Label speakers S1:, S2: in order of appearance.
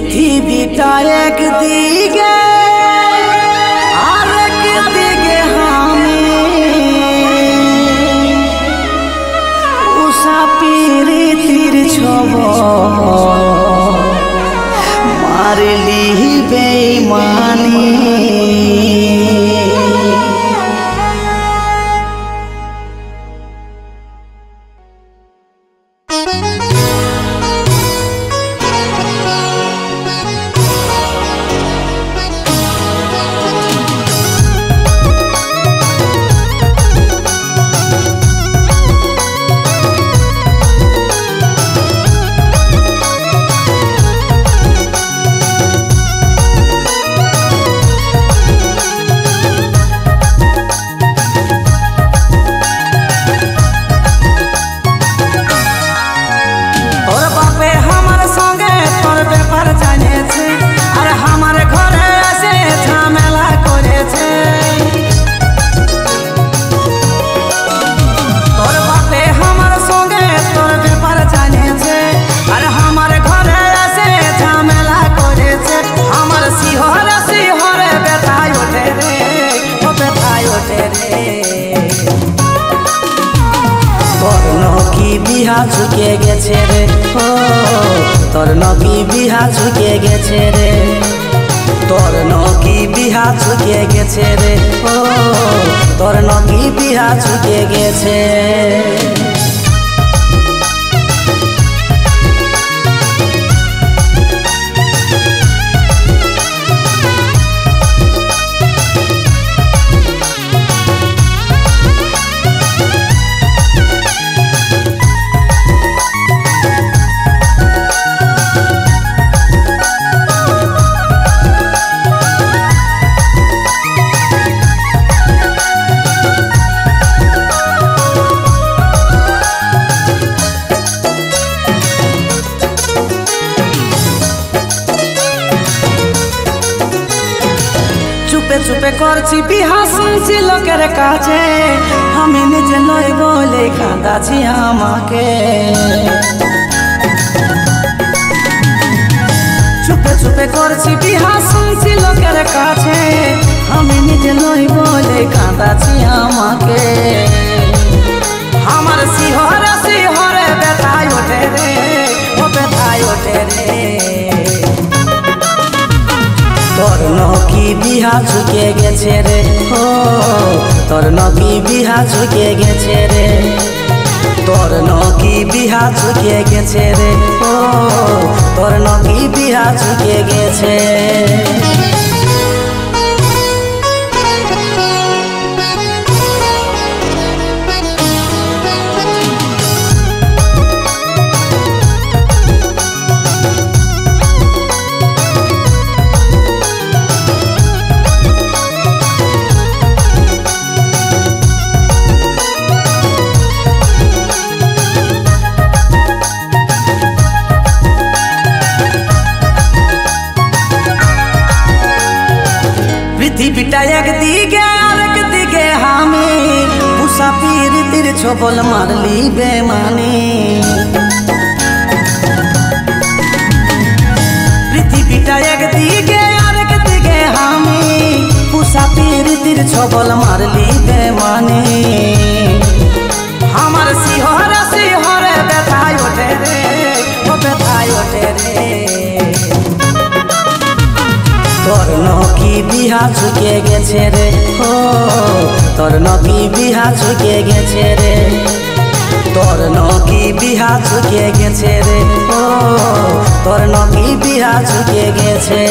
S1: পৃথিবীটা একদিকে আরেক দিকে আমি উষা প্রীতির ছব মারলি বেঈমানি বিহা ঝুঁকে গেছে রে ও তোর নকি বিহা ঝুঁকে গেছে রে তোর নকি বিহা ঝুঁকে গেছে রে ও তোর নকি বিহা ঝুঁকে গেছে চুপে চুপে করছি বিহা শুনছি লোকের কাছে আমি নিজে নই বলে কাঁদাছি আমাকে চুপে চুপে করছি বিহা শুনছি লোকের কাছে আমি নিজে নই বলে কাঁদাছি আমাকে আমার শিহরে শিহরে ব্যথায় ওঠে রে ও ব্যথায় ওঠে রে তোর নকি বিহা ঝুঁকে গেছে রে ও তোর নকি বিহা ঝুঁকে গেছে রে তোর নকি বিহা ঝুঁকে গেছে রে ও তোর নকি বিহা ঝুঁকে গেছে পৃথিবীটা একদিকে আরেক দিকে আমি উষা প্রীতির ছবল মারলি বেঈমানি পৃথিবীটা একদিকে আরেক দিকে আমি উষা প্রীতির ছবল মারলি বেঈমানি আমার শিহরে শিহরে ব্যথায় ওঠে রে ও ব্যথায় ওঠে রে তোর নকি বিহা ঝুঁকে গেছে রে ও তোর নকি বিহা ঝুঁকে গেছে রে তোর নকি বিহা ঝুঁকে গেছে রে ও তোর নকি বিহা ঝুঁকে গেছে